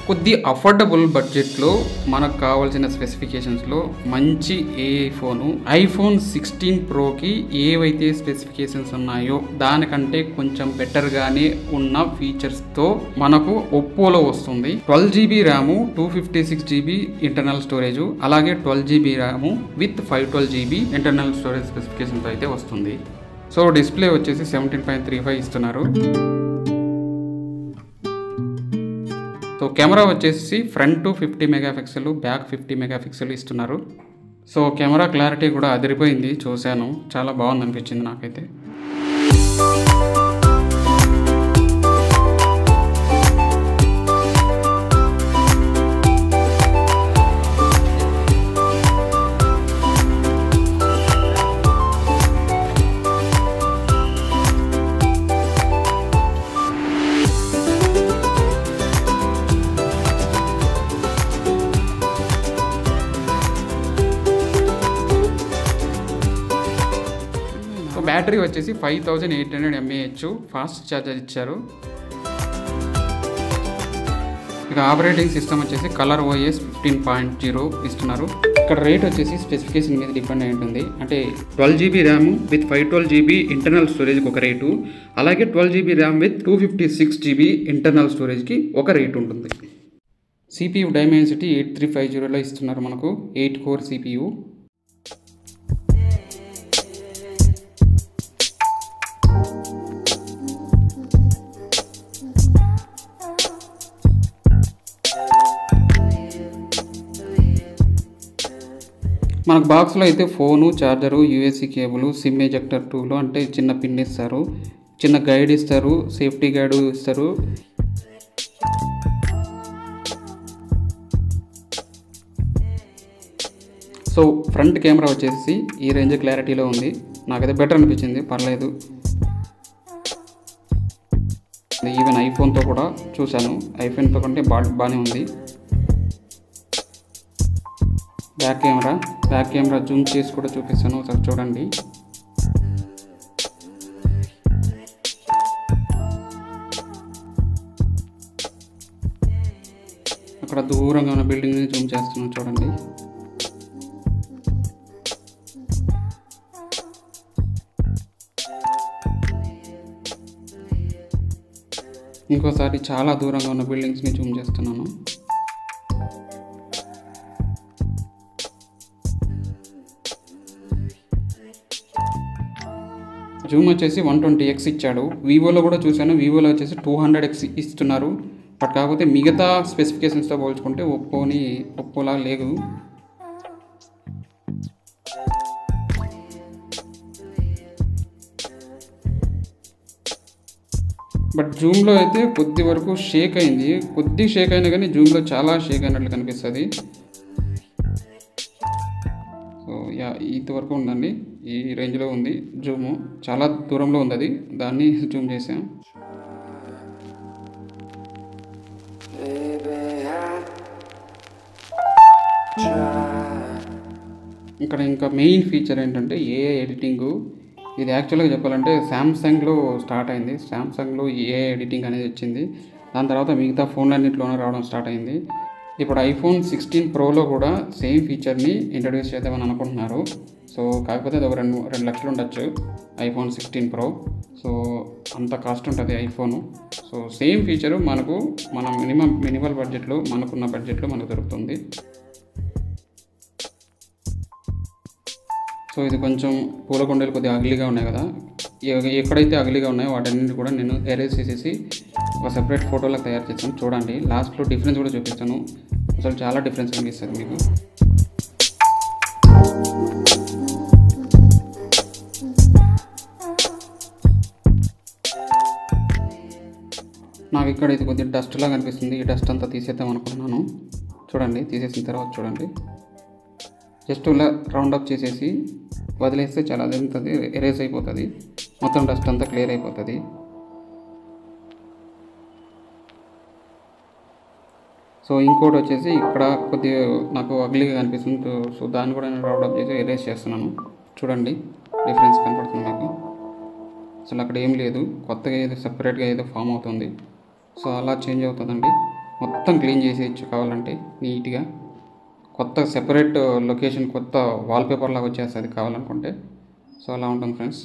కొద్ది అఫోర్డబుల్ బడ్జెట్లో మనకు కావాల్సిన స్పెసిఫికేషన్స్లో మంచి ఐఫోన్ 16 ప్రోకి ఏవైతే స్పెసిఫికేషన్స్ ఉన్నాయో దానికంటే కొంచెం బెటర్గానే ఉన్న ఫీచర్స్తో మనకు ఒప్పోలో వస్తుంది. 12GB RAM, 256GB internal storage, అలాగే 12GB RAM with 512GB internal storage స్పెసిఫికేషన్తో అయితే వస్తుంది. సో డిస్ప్లే వచ్చేసి 17.35 ఇస్తున్నారు. సో కెమెరా వచ్చేసి ఫ్రంట్ 50 మెగాపిక్సెల్, బ్యాక్ 50 మెగాపిక్సెల్ ఇస్తున్నారు. సో కెమెరా క్లారిటీ కూడా అదిరిపోయింది, చూశాను, చాలా బాగుంది అనిపించింది నాకైతే. బ్యాటరీ వచ్చేసి 5800 mAh ఫాస్ట్ ఛార్జర్ ఇచ్చారు. ఇక ఆపరేటింగ్ సిస్టమ్ వచ్చేసి కలర్ OS 15.0 ఇస్తున్నారు. ఇక్కడ రేట్ వచ్చేసి స్పెసిఫికేషన్ మీద డిపెండ్ అయి ఉంటుంది. అంటే 12GB RAM with 512GB internal స్టోరేజ్కి ఒక రేటు, అలాగే 12GB RAM with 256GB internal స్టోరేజ్కి ఒక రేటు ఉంటుంది. CPU డైమెన్సిటీ 8350లో ఇస్తున్నారు మనకు, 8 కోర్ CPU. మనకు బాక్స్లో అయితే phone, charger, USB cable, SIM ejector 2లో అంటే చిన్న పిన్ ఇస్తారు, చిన్న గైడ్ ఇస్తారు, సేఫ్టీ గైడ్ ఇస్తారు. సో ఫ్రంట్ కెమెరా వచ్చేసి ఈ రేంజ్ క్లారిటీలో ఉంది, నాకైతే బెటర్ అనిపించింది, పర్లేదు. ఈవెన్ ఐఫోన్తో కూడా చూశాను, ఐఫోన్తో కంటే బాగానే ఉంది. బ్యాక్ కెమెరా జూమ్ చేసి కూడా చూపిస్తాను, ఒకసారి చూడండి. అక్కడ దూరంగా ఉన్న బిల్డింగ్ని జూమ్ చేస్తున్నాను, చూడండి. ఇంకోసారి చాలా దూరంగా ఉన్న బిల్డింగ్స్ని జూమ్ చేస్తున్నాను. జూమ్ వచ్చేసి 120x ఇచ్చాడు. వివోలో కూడా చూశాను, వివోలో వచ్చేసి 200x ఇస్తున్నారు. బట్ కాకపోతే మిగతా స్పెసిఫికేషన్స్తో పోల్చుకుంటే ఒప్పోలా లేదు. బట్ జూమ్లో అయితే కొద్ది వరకు షేక్ అయింది, షేక్ అయినా కానీ జూమ్లో చాలా షేక్ అయినట్లు కనిపిస్తుంది. సో ఇంతవరకు ఉందండి, ఈ రేంజ్లో ఉంది జూము, చాలా దూరంలో ఉంది అది, దాన్ని జూమ్ చేసాం. ఇక్కడ ఇంకా మెయిన్ ఫీచర్ ఏంటంటే ఏఐ ఎడిటింగు. ఇది యాక్చువల్గా చెప్పాలంటే శాంసంగ్లో స్టార్ట్ అయింది, శాంసంగ్లో ఏఐ ఎడిటింగ్ అనేది వచ్చింది, దాని తర్వాత మిగతా ఫోన్లన్నింటిలోనే రావడం స్టార్ట్ అయింది. ఇప్పుడు ఐఫోన్ 16 ప్రోలో కూడా సేమ్ ఫీచర్ని ఇంట్రడ్యూస్ చేద్దామని అనుకుంటున్నారు. సో కాకపోతే అది ఒక 2 లక్షలు ఉండొచ్చు ఐఫోన్ 16 ప్రో. సో అంత కాస్ట్ ఉంటుంది ఐఫోను. సో సేమ్ ఫీచరు మన మినిమల్ బడ్జెట్లో, మనకున్న బడ్జెట్లో మనకు దొరుకుతుంది. సో ఇది కొంచెం పూల కుండీలు కొద్దిగా అగ్లీగా ఉన్నాయి కదా, ఎక్కడైతే అగ్లీగా ఉన్నాయో వాటన్నింటి కూడా నేను ఎరేజ్ చేసేసి ఒక సెపరేట్ ఫోటోలకు తయారు చేస్తాను. చూడండి, లాస్ట్లో డిఫరెన్స్ కూడా చూపిస్తాను. అసలు చాలా డిఫరెన్స్ కనిపిస్తుంది మీకు. నాకు ఇక్కడ ఇది కొద్దిగా డస్ట్ లాగా అనిపిస్తుంది. ఈ డస్ట్ అంతా తీసేద్దాం అనుకుంటున్నాను. చూడండి, తీసేసిన తర్వాత చూడండి, జస్ట్ ఇలా రౌండప్ చేసేసి వదిలేస్తే చాలా అదంతది ఎరేజ్ అయిపోతుంది. మొత్తం డస్ట్ అంతా క్లియర్ అయిపోతుంది. సో ఇంకోటి వచ్చేసి ఇక్కడ కొద్దిగా నాకు అగ్లీగా కనిపిస్తుంది. సో దాన్ని కూడా నేను రౌండప్ చేసి ఎరేజ్ చేస్తున్నాను. చూడండి, డిఫరెన్స్ కనపడుతుంది మీకు. అసలు అక్కడ ఏం లేదు, కొత్తగా ఏదో సెపరేట్గా ఏదో ఫామ్ అవుతుంది. సో అలా చేంజ్ అవుతుందండి. మొత్తం క్లీన్ చేసేయచ్చు కావాలంటే నీట్గా. కొత్త సెపరేట్ లొకేషన్, కొత్త వాల్పేపర్ లాగా వచ్చేస్తుంది కావాలనుకుంటే. సో అలా ఉంటుంది ఫ్రెండ్స్.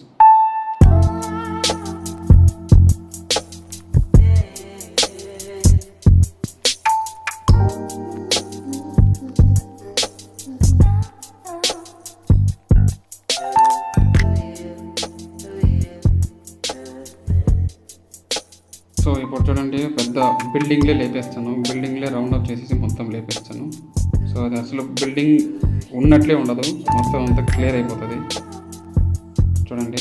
సో ఇప్పుడు చూడండి, పెద్ద బిల్డింగ్లే లేపేస్తాను. బిల్డింగ్లే రౌండప్ చేసేసి మొత్తం లేపేస్తాను. సో అది అసలు బిల్డింగ్ ఉన్నట్లే ఉండదు, మొత్తం అంతా క్లియర్ అయిపోతుంది. చూడండి,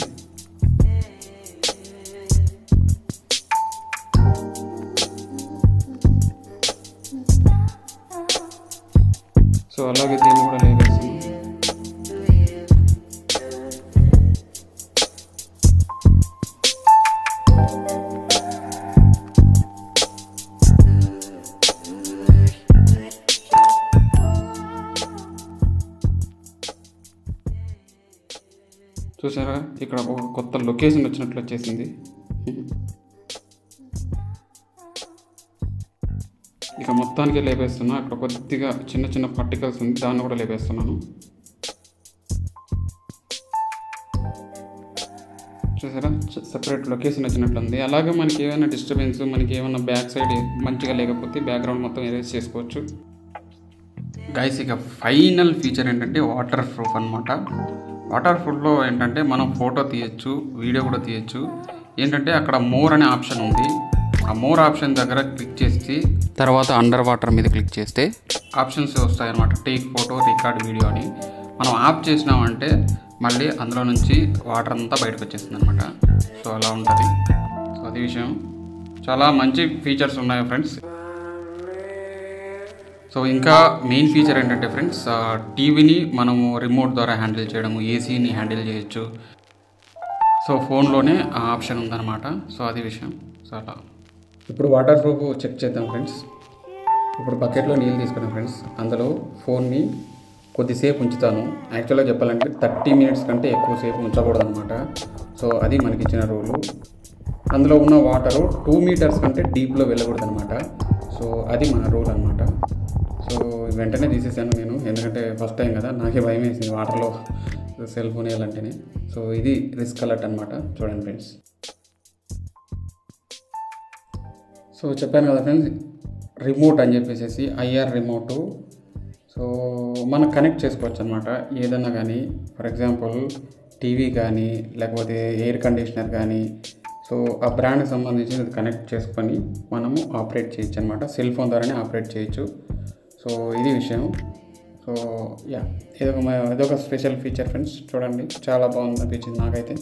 సో అలాగే దీన్ని కూడా లేపేస్తాను. చూసారా, ఇక్కడ ఒక కొత్త లొకేషన్ వచ్చినట్లు వచ్చేసింది. ఇక మొత్తానికి లేపేస్తున్నా. అక్కడ కొద్దిగా చిన్న చిన్న పార్టికల్స్ ఉంది, దాన్ని కూడా లేపేస్తున్నాను. చూసారా, సెపరేట్ లొకేషన్ వచ్చినట్లుంది. అలాగే మనకి ఏమైనా డిస్టర్బెన్స్, మనకి ఏమైనా బ్యాక్ సైడ్ మంచిగా లేకపోతే బ్యాక్గ్రౌండ్ మొత్తం ఎరేజ్ చేసుకోవచ్చు. గైస్, ఇక ఫైనల్ ఫీచర్ ఏంటంటే వాటర్ ప్రూఫ్ అనమాట. వాటర్ ప్రూఫ్లో ఏంటంటే మనం ఫోటో తీయచ్చు, వీడియో కూడా తీయచ్చు. ఏంటంటే అక్కడ మోర్ అనే ఆప్షన్ ఉంది. ఆ మోర్ ఆప్షన్ దగ్గర క్లిక్ చేసి తర్వాత అండర్ వాటర్ మీద క్లిక్ చేస్తే ఆప్షన్స్ వస్తాయి అన్నమాట. టేక్ ఫోటో, రికార్డ్ వీడియో అని. మనం ఆఫ్ చేసినామంటే మళ్ళీ అందులో నుంచి వాటర్ అంతా బయటకు వచ్చేస్తుంది అనమాట. సో అలా ఉంటుంది. సో అది విషయం. చాలా మంచి ఫీచర్స్ ఉన్నాయి ఫ్రెండ్స్. సో ఇంకా మెయిన్ ఫీచర్ ఏంటంటే ఫ్రెండ్స్, టీవీని మనము రిమోట్ ద్వారా హ్యాండిల్ చేయడము, ఏసీని హ్యాండిల్ చేయొచ్చు. సో ఫోన్లోనే ఆ ఆప్షన్ ఉందన్నమాట. సో అది విషయం. సో అలా ఇప్పుడు వాటర్ ప్రూఫ్ చెక్ చేద్దాం ఫ్రెండ్స్. ఇప్పుడు బకెట్లో నీళ్ళు తీసుకున్నాం ఫ్రెండ్స్. అందులో ఫోన్ని కొద్దిసేపు ఉంచుతాను. యాక్చువల్గా చెప్పాలంటే 30 మినిట్స్ కంటే ఎక్కువసేపు ఉంచకూడదు అనమాట. సో అది మనకి ఇచ్చిన రూలు. అందులో ఉన్న వాటరు 2 మీటర్స్ కంటే డీప్లో వెళ్ళకూడదు అనమాట. సో అది మన రూల్ అనమాట. సో వెంటనే తీసేసాను నేను, ఎందుకంటే ఫస్ట్ టైం కదా, నాకే భయం వేసింది వాటర్లో సెల్ ఫోన్ వేయాలంటేనే. సో ఇది రిస్క్ అలర్ట్ అనమాట. చూడండి ఫ్రెండ్స్. సో చెప్పాను కదా ఫ్రెండ్స్, రిమోట్ అని చెప్పేసి ఐఆర్ రిమోటు. సో మనం కనెక్ట్ చేసుకోవచ్చు అనమాట ఏదన్నా కానీ. ఫర్ ఎగ్జాంపుల్ టీవీ కానీ, లేకపోతే ఎయిర్ కండిషనర్ కానీ. సో ఆ బ్రాండ్కి సంబంధించి అది కనెక్ట్ చేసుకొని మనము ఆపరేట్ చేయొచ్చు అనమాట. సెల్ ఫోన్ ద్వారానే ఆపరేట్ చేయొచ్చు. సో ఇది విషయం. సో యా, ఇదొక స్పెషల్ ఫీచర్ ఫ్రెండ్స్. చూడండి, చాలా బాగుంది అనిపించింది నాకైతే.